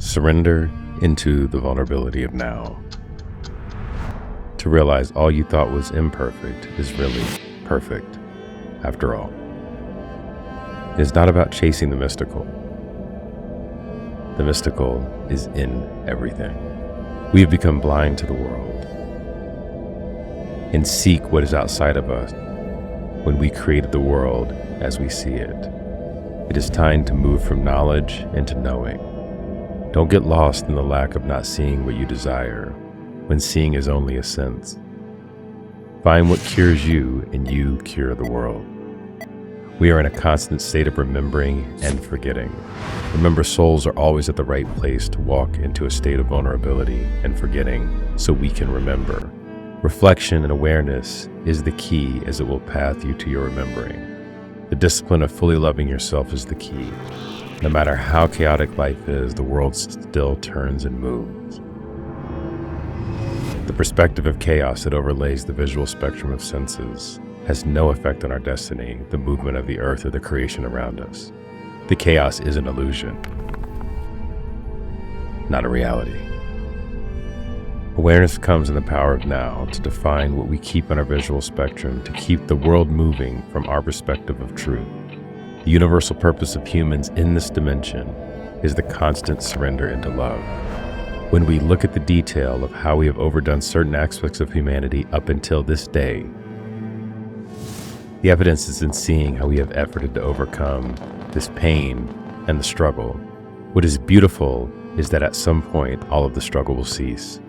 Surrender into the vulnerability of now. To realize all you thought was imperfect is really perfect, after all. It is not about chasing the mystical. The mystical is in everything. We have become blind to the world and seek what is outside of us when we created the world as we see it. It is time to move from knowledge into knowing. Don't get lost in the lack of not seeing what you desire, when seeing is only a sense. Find what cures you, and you cure the world. We are in a constant state of remembering and forgetting. Remember, souls are always at the right place to walk into a state of vulnerability and forgetting so we can remember. Reflection and awareness is the key, as it will path you to your remembering. The discipline of fully loving yourself is the key. No matter how chaotic life is, the world still turns and moves. The perspective of chaos that overlays the visual spectrum of senses has no effect on our destiny, the movement of the earth, or the creation around us. The chaos is an illusion, not a reality. Awareness comes in the power of now to define what we keep on our visual spectrum, to keep the world moving from our perspective of truth. The universal purpose of humans in this dimension is the constant surrender into love. When we look at the detail of how we have overdone certain aspects of humanity up until this day, the evidence is in seeing how we have efforted to overcome this pain and the struggle. What is beautiful is that at some point, all of the struggle will cease,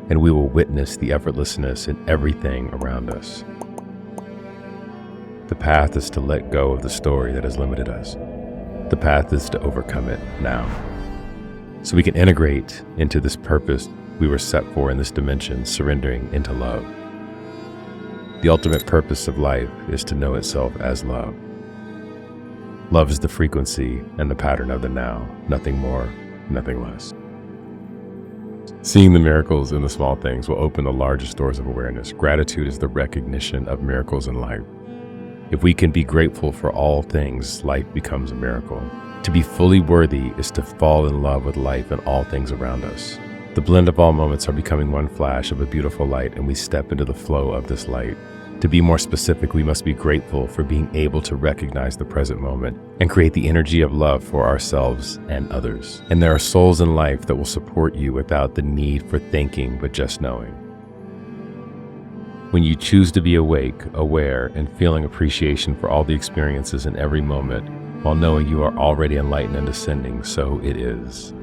and we will witness the effortlessness in everything around us. The path is to let go of the story that has limited us. The path is to overcome it now, so we can integrate into this purpose we were set for in this dimension, surrendering into love. The ultimate purpose of life is to know itself as love. Love is the frequency and the pattern of the now, nothing more, nothing less. Seeing the miracles in the small things will open the largest doors of awareness. Gratitude is the recognition of miracles in life. If we can be grateful for all things, life becomes a miracle. To be fully worthy is to fall in love with life and all things around us. The blend of all moments are becoming one flash of a beautiful light, and we step into the flow of this light. To be more specific, we must be grateful for being able to recognize the present moment and create the energy of love for ourselves and others. And there are souls in life that will support you without the need for thinking, but just knowing. When you choose to be awake, aware, and feeling appreciation for all the experiences in every moment, while knowing you are already enlightened and ascending, so it is.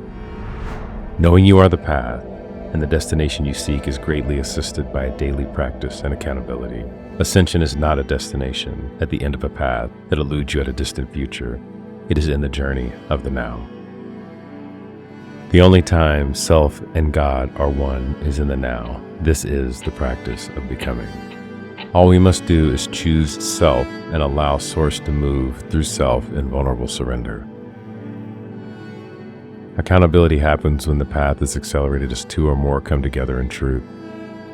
Knowing you are the path and the destination you seek is greatly assisted by a daily practice and accountability. Ascension is not a destination at the end of a path that eludes you at a distant future. It is in the journey of the now. The only time self and God are one is in the now. This is the practice of becoming. All we must do is choose self and allow Source to move through self in vulnerable surrender. Accountability happens when the path is accelerated as two or more come together in truth.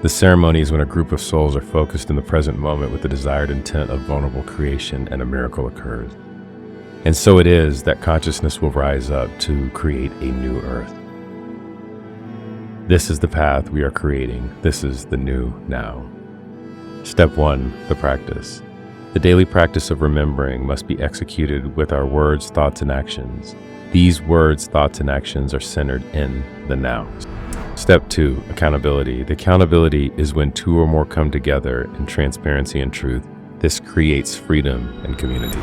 The ceremony is when a group of souls are focused in the present moment with the desired intent of vulnerable creation, and a miracle occurs. And so it is that consciousness will rise up to create a new earth. This is the path we are creating. This is the new now. Step 1, the practice. The daily practice of remembering must be executed with our words, thoughts, and actions. These words, thoughts, and actions are centered in the now. Step 2, accountability. The accountability is when two or more come together in transparency and truth. This creates freedom and community.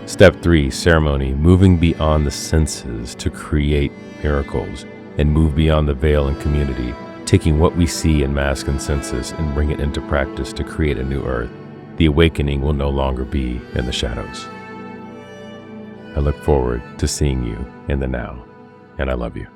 Step 3, ceremony. Moving beyond the senses to create miracles and move beyond the veil and community, taking what we see in mass consensus and bring it into practice to create a new earth. The awakening will no longer be in the shadows. I look forward to seeing you in the now, and I love you.